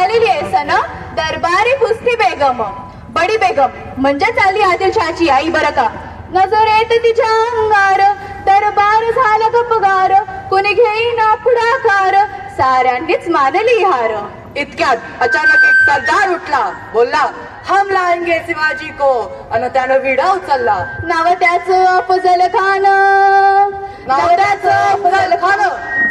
आलेली आहे सन दरबारी कुस्ती बेगम बडी बेगम म्हणजे चाली आदिलशाची आई बरं का. नजरेत तिच्या अंगार दरबार झाला गपगार, कुणी घेईना पुढाकार, साऱ्यांनीच मानली हार. इतक्यात अचानक एक सरदार उठला, बोलला हम लाएंगे शिवाजी को, आणि त्यानं विडा उचलला. नाव त्याचं अफजल खान, नाव त्याचं अफजल खान,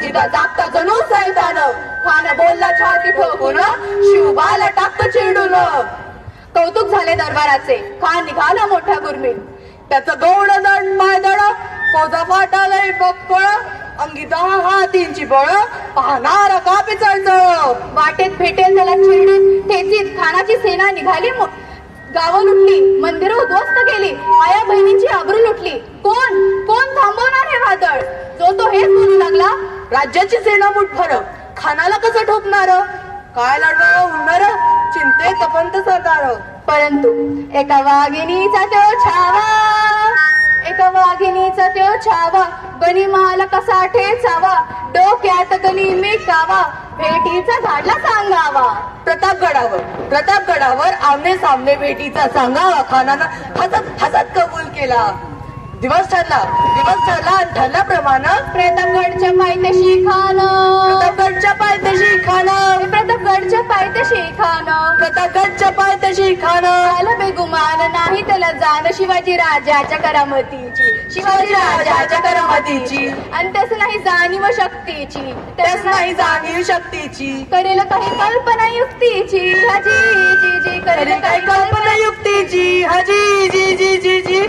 जिथं जागता जणू सैतान. खान बोलला छाती ठोकून, शिवबाला टाकत चिडून. कौतुक झाले दरबाराचे. खान निघाला मोठ्या गुरमीत. त्याचं गौड दंड पायदळ, फौजा फाटालय पक्कळ, अंगी 10 हातींची बळ, पाहणार का पिचळचळ. वाटेत भेटेल त्याला चिरडीत ठेचीत खानाची सेना निघाली. गावं लुटली, मंदिरं उद्ध्वस्त केली, आया बहिणींची आबरू लुटली. कोण कोण थांबवणार हे वादळ. जो तो हेच बोलू लागला, राज्याची सेना मुठभर, खानाला कसं ठोकणार, काय लढवावं होणार, चिंतेत पंत सरदार. परंतु एका वाघिणीचा तो छावा, एका वाघिणीचा तो छावा, गनिमाला कसा ठेचावा, डोक्यात गनिमी कावा, भेटीचा धाडला सांगावा. प्रतापगडावर आमने सामने भेटीचा सांगावा खानानं हसत हसत कबूल केला. दिवस ठरला आणि ठरल्याप्रमाणे प्रतापगडच्या पायथ्याशी खान, प्रतापगडच्या पायथ्याशी खान, प्रतापगडच्या पायथ्याशी खान, प्रतापगडच्या पायथ्याशी खान. आलं बेगुमान नाही त्याला जाण शिवाजी राजाच्या करामतीची, शिवाजी राजाच्या करामतीची, आणि त्याच नाही जाणीव शक्तीची, त्यास नाही जाणीव शक्तीची. करेल काही कल्पना युक्तीची, हजी जी जी करेल काही कल्पना युक्तीची, हजी जी जी जी जी.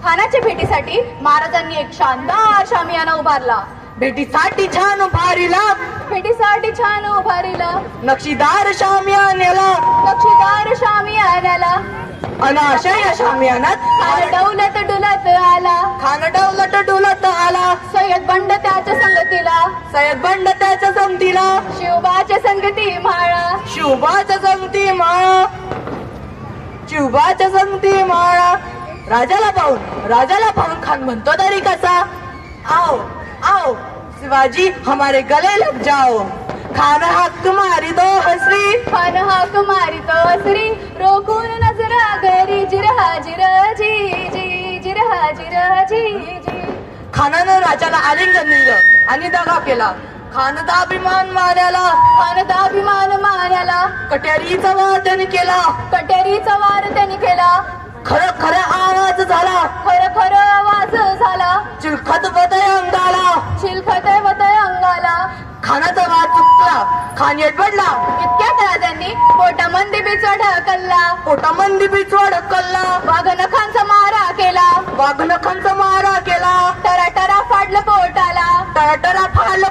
खानाच्या भेटीसाठी महाराजांनी एक शानदार शामियाना उभारला. भेटीसाठी छान उभारीला, भेटीसाठी छान उभारीला, नक्षीदार शामियान्याला, नक्षीदार शामियान्याला. अनाशय या शामियानात खान डौलत डुलत आला, खान डौलत डुलत आला. सय्यद बंड त्याच्या संगतीला, सय्यद बंड त्याच्या संगतीला, शिवबाच्या संगती म्हाळा, शिवबाच्या संगती माळा, शिवबाच्या संगती माळा. राजाला पाहून खान म्हणतो तरी कसा, आओ आओ शिवाजी हमारे गले लग जाओ. खान हक्क मारी दो हसरी, खान हाक मारितो असरी, रोखून नजरा घरी जिरहा जिरजी जी जिरहा जिरजी जी. खानानं राजाला आलिंगन दिलं आणि दगा केला. खान दाभिमान मान्याला, खान दाभिमान मान्याला, कट्यारीचा वार त्याने केला. कटेरीचा वार त्यांनी केला. खरं आवाज झाला, खर खर आवाज झाला, चिलखत बदय अंगाला. चिलखत वतय अंगाला. खानाचा वाद चुकला, खान येडबडला. इतक्यात राजांनी पोटामंदी बिचवा ढकलला, पोटामंदी बिचवा ढकलला. वाघनखांचा मारा केला, वाघनखांचा मारा केला. टराटरा फाडलं पोटाला, टराटरा फाडलं